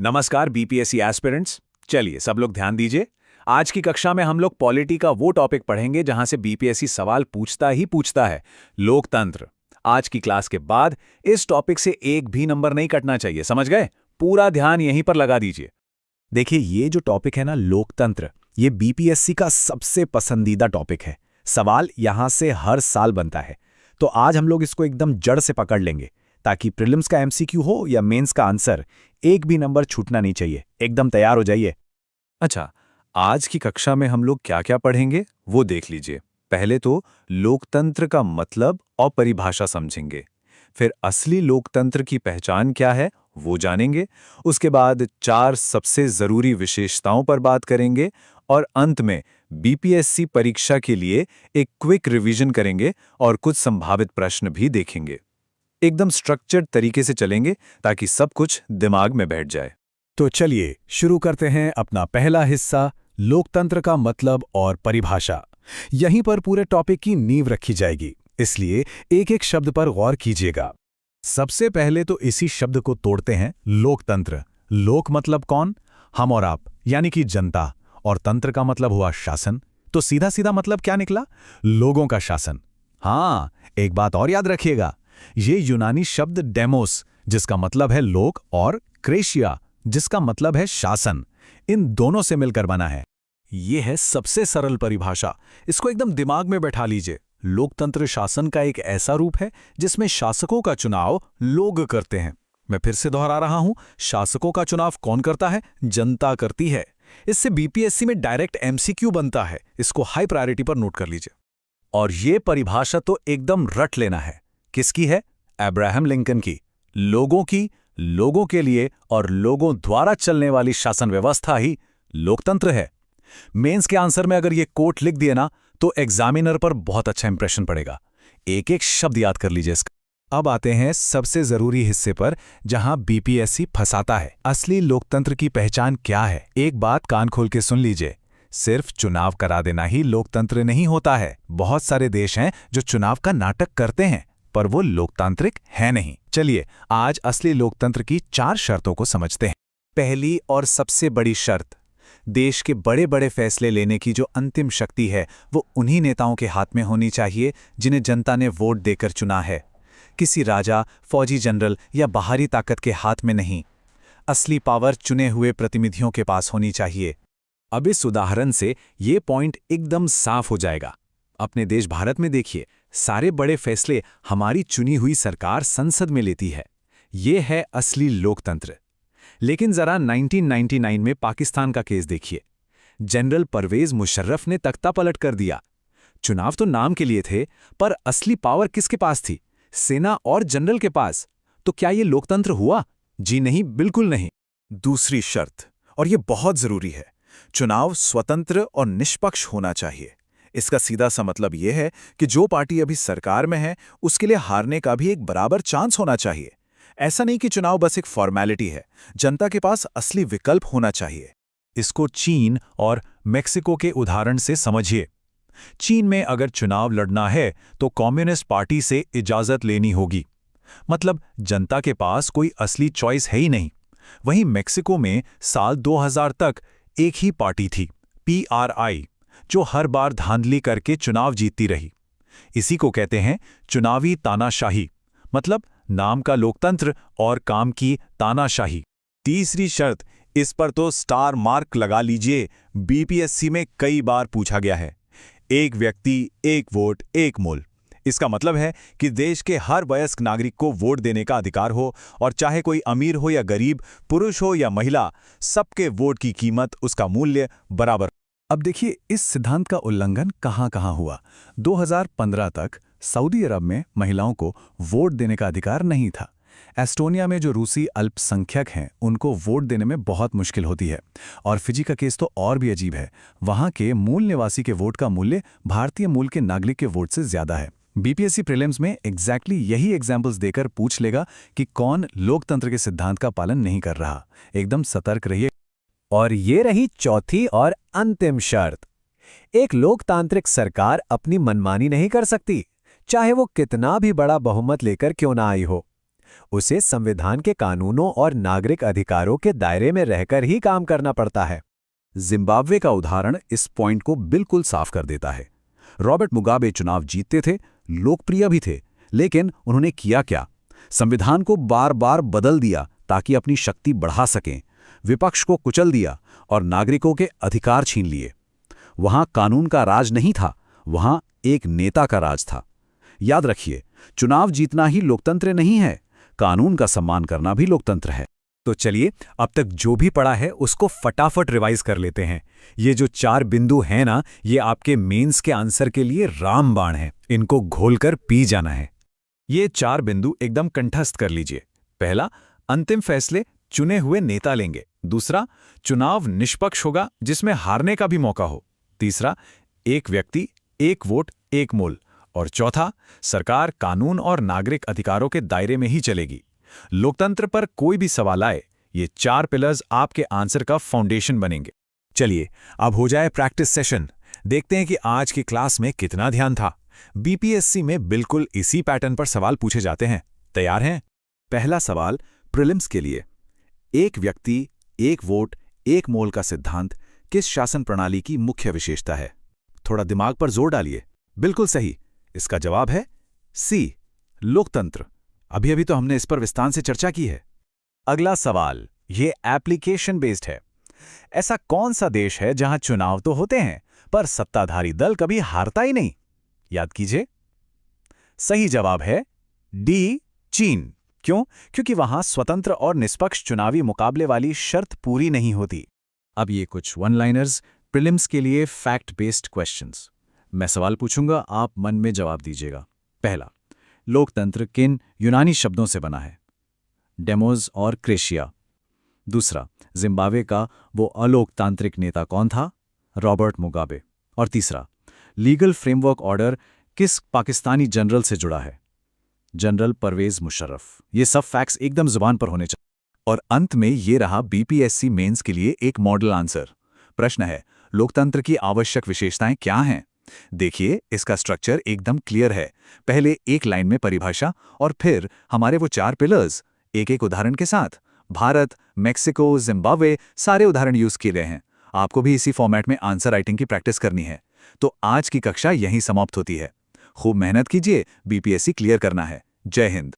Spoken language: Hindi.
नमस्कार बीपीएससी एस्पिरेंट्स। चलिए सब लोग ध्यान दीजिए। आज की कक्षा में हम लोग पॉलिटी का वो टॉपिक पढ़ेंगे जहां से बीपीएससी सवाल पूछता ही पूछता है, लोकतंत्र। आज की क्लास के बाद इस टॉपिक से एक भी नंबर नहीं कटना चाहिए, समझ गए? पूरा ध्यान यहीं पर लगा दीजिए। देखिए, ये जो टॉपिक है ना, लोकतंत्र, ये बीपीएससी का सबसे पसंदीदा टॉपिक है। सवाल यहां से हर साल बनता है। तो आज हम लोग इसको एकदम जड़ से पकड़ लेंगे, ताकि प्रीलिम्स का एमसीक्यू हो या मेंस का आंसर, एक भी नंबर छूटना नहीं चाहिए। एकदम तैयार हो जाइए। अच्छा, आज की कक्षा में हम लोग क्या क्या पढ़ेंगे वो देख लीजिए। पहले तो लोकतंत्र का मतलब और परिभाषा समझेंगे। फिर असली लोकतंत्र की पहचान क्या है वो जानेंगे। उसके बाद 4 सबसे जरूरी विशेषताओं पर बात करेंगे और अंत में बीपीएससी परीक्षा के लिए एक क्विक रिवीजन करेंगे और कुछ संभावित प्रश्न भी देखेंगे। एकदम स्ट्रक्चर्ड तरीके से चलेंगे ताकि सब कुछ दिमाग में बैठ जाए। तो चलिए शुरू करते हैं अपना पहला हिस्सा, लोकतंत्र का मतलब और परिभाषा। यहीं पर पूरे टॉपिक की नींव रखी जाएगी, इसलिए एक एक शब्द पर गौर कीजिएगा। सबसे पहले तो इसी शब्द को तोड़ते हैं, लोकतंत्र। लोक मतलब कौन? हम और आप, यानी कि जनता। और तंत्र का मतलब हुआ शासन। तो सीधा सीधा मतलब क्या निकला? लोगों का शासन। हाँ, एक बात और याद रखिएगा, ये यूनानी शब्द डेमोस, जिसका मतलब है लोक, और क्रेशिया, जिसका मतलब है शासन, इन दोनों से मिलकर बना है। ये है सबसे सरल परिभाषा, इसको एकदम दिमाग में बैठा लीजिए। लोकतंत्र शासन का एक ऐसा रूप है जिसमें शासकों का चुनाव लोग करते हैं। मैं फिर से दोहरा रहा हूं, शासकों का चुनाव कौन करता है? जनता करती है। इससे बीपीएससी में डायरेक्ट एमसीक्यू बनता है। इसको हाई प्रायोरिटी पर नोट कर लीजिए। और ये परिभाषा तो एकदम रट लेना है। किसकी है? अब्राहम लिंकन की। लोगों की, लोगों के लिए और लोगों द्वारा चलने वाली शासन व्यवस्था ही लोकतंत्र है। मेंस के आंसर में अगर ये कोट लिख दिए ना, तो एग्जामिनर पर बहुत अच्छा इंप्रेशन पड़ेगा। एक एक शब्द याद कर लीजिए इसका। अब आते हैं सबसे जरूरी हिस्से पर, जहां बीपीएससी फंसाता है। असली लोकतंत्र की पहचान क्या है? एक बात कान खोल के सुन लीजिए, सिर्फ चुनाव करा देना ही लोकतंत्र नहीं होता है। बहुत सारे देश हैं जो चुनाव का नाटक करते हैं, पर वो लोकतांत्रिक है नहीं। चलिए आज असली लोकतंत्र की 4 शर्तों को समझते हैं। पहली और सबसे बड़ी शर्त, देश के बड़े बड़े फैसले लेने की जो अंतिम शक्ति है वो उन्हीं नेताओं के हाथ में होनी चाहिए जिन्हें जनता ने वोट देकर चुना है। किसी राजा, फौजी जनरल या बाहरी ताकत के हाथ में नहीं। असली पावर चुने हुए प्रतिनिधियों के पास होनी चाहिए। अब इस उदाहरण से ये पॉइंट एकदम साफ हो जाएगा। अपने देश भारत में देखिए, सारे बड़े फैसले हमारी चुनी हुई सरकार संसद में लेती है। ये है असली लोकतंत्र। लेकिन जरा 1999 में पाकिस्तान का केस देखिए। जनरल परवेज मुशर्रफ ने तख्ता पलट कर दिया। चुनाव तो नाम के लिए थे, पर असली पावर किसके पास थी? सेना और जनरल के पास। तो क्या ये लोकतंत्र हुआ? जी नहीं, बिल्कुल नहीं। दूसरी शर्त, और ये बहुत जरूरी है, चुनाव स्वतंत्र और निष्पक्ष होना चाहिए। इसका सीधा सा मतलब यह है कि जो पार्टी अभी सरकार में है उसके लिए हारने का भी एक बराबर चांस होना चाहिए। ऐसा नहीं कि चुनाव बस एक फॉर्मेलिटी है, जनता के पास असली विकल्प होना चाहिए। इसको चीन और मेक्सिको के उदाहरण से समझिए। चीन में अगर चुनाव लड़ना है तो कम्युनिस्ट पार्टी से इजाजत लेनी होगी, मतलब जनता के पास कोई असली चॉइस है ही नहीं। वहीं मेक्सिको में साल 2000 तक एक ही पार्टी थी, पीआरआई, जो हर बार धांधली करके चुनाव जीतती रही। इसी को कहते हैं चुनावी तानाशाही, मतलब नाम का लोकतंत्र और काम की तानाशाही। तीसरी शर्त, इस पर तो स्टार मार्क लगा लीजिए, बीपीएससी में कई बार पूछा गया है। एक व्यक्ति, एक वोट, एक मूल्य। इसका मतलब है कि देश के हर वयस्क नागरिक को वोट देने का अधिकार हो, और चाहे कोई अमीर हो या गरीब, पुरुष हो या महिला, सबके वोट की कीमत, उसका मूल्य बराबर। अब देखिए इस सिद्धांत का उल्लंघन कहां कहां हुआ। 2015 तक सऊदी अरब में महिलाओं को वोट देने का अधिकार नहीं था। एस्टोनिया में जो रूसी अल्पसंख्यक हैं उनको वोट देने में बहुत मुश्किल होती है। और फिजी का केस तो और भी अजीब है। वहां के मूल निवासी के वोट का मूल्य भारतीय मूल के नागरिक के वोट से ज्यादा है। बीपीएससी प्रीलिम्स में एग्जैक्टली यही एग्जाम्पल्स देकर पूछ लेगा कि कौन लोकतंत्र के सिद्धांत का पालन नहीं कर रहा। एकदम सतर्क रहिए। और ये रही चौथी और अंतिम शर्त, एक लोकतांत्रिक सरकार अपनी मनमानी नहीं कर सकती, चाहे वो कितना भी बड़ा बहुमत लेकर क्यों ना आई हो। उसे संविधान के कानूनों और नागरिक अधिकारों के दायरे में रहकर ही काम करना पड़ता है। जिम्बाब्वे का उदाहरण इस पॉइंट को बिल्कुल साफ कर देता है। रॉबर्ट मुगाबे चुनाव जीतते थे, लोकप्रिय भी थे, लेकिन उन्होंने किया क्या? संविधान को बार बार बदल दिया ताकि अपनी शक्ति बढ़ा सकें, विपक्ष को कुचल दिया और नागरिकों के अधिकार छीन लिए। वहां कानून का राज नहीं था, वहां एक नेता का राज था। याद रखिए, चुनाव जीतना ही लोकतंत्र नहीं है, कानून का सम्मान करना भी लोकतंत्र है। तो चलिए, अब तक जो भी पढ़ा है उसको फटाफट रिवाइज कर लेते हैं। ये जो 4 बिंदु हैं ना, ये आपके मेंस के आंसर के लिए रामबाण हैं। इनको घोलकर पी जाना है। ये 4 बिंदु एकदम कंठस्थ कर लीजिए। पहला, अंतिम फैसले चुने हुए नेता लेंगे। दूसरा, चुनाव निष्पक्ष होगा जिसमें हारने का भी मौका हो। तीसरा, एक व्यक्ति, एक वोट, एक मोल। और चौथा, सरकार कानून और नागरिक अधिकारों के दायरे में ही चलेगी। लोकतंत्र पर कोई भी सवाल आए, ये 4 पिलर्स आपके आंसर का फाउंडेशन बनेंगे। चलिए, अब हो जाए प्रैक्टिस सेशन। देखते हैं कि आज की क्लास में कितना ध्यान था। बीपीएससी में बिल्कुल इसी पैटर्न पर सवाल पूछे जाते हैं। तैयार हैं? पहला सवाल प्रीलिम्स के लिए। एक व्यक्ति, एक वोट, एक मोल का सिद्धांत किस शासन प्रणाली की मुख्य विशेषता है? थोड़ा दिमाग पर जोर डालिए। बिल्कुल सही, इसका जवाब है सी, लोकतंत्र। अभी तो हमने इस पर विस्तार से चर्चा की है। अगला सवाल, ये एप्लीकेशन बेस्ड है। ऐसा कौन सा देश है जहां चुनाव तो होते हैं पर सत्ताधारी दल कभी हारता ही नहीं? याद कीजिए। सही जवाब है डी, चीन। क्यों? क्योंकि वहां स्वतंत्र और निष्पक्ष चुनावी मुकाबले वाली शर्त पूरी नहीं होती। अब ये कुछ वन लाइनर्स, प्रीलिम्स के लिए फैक्ट बेस्ड क्वेश्चंस। मैं सवाल पूछूंगा, आप मन में जवाब दीजिएगा। पहला, लोकतंत्र किन यूनानी शब्दों से बना है? डेमोस और क्रेशिया। दूसरा, जिम्बाब्वे का वो अलोकतांत्रिक नेता कौन था? Robert Mugabe. और तीसरा, लीगल फ्रेमवर्क ऑर्डर किस पाकिस्तानी जनरल से जुड़ा है? जनरल परवेज मुशर्रफ। ये सब फैक्ट्स एकदम जुबान पर होने चाहिए। और अंत में ये रहा बीपीएससी मेंस के लिए एक मॉडल आंसर। प्रश्न है, लोकतंत्र की आवश्यक विशेषताएं क्या हैं? देखिए, इसका स्ट्रक्चर एकदम क्लियर है। पहले एक लाइन में परिभाषा और फिर हमारे वो 4 पिलर्स, एक एक उदाहरण के साथ। भारत, मेक्सिको, जिम्बाब्वे, सारे उदाहरण यूज किए गए हैं। आपको भी इसी फॉर्मेट में आंसर राइटिंग की प्रैक्टिस करनी है। तो आज की कक्षा यहीं समाप्त होती है। खूब मेहनत कीजिए, बीपीएससी क्लियर करना है। जय हिंद।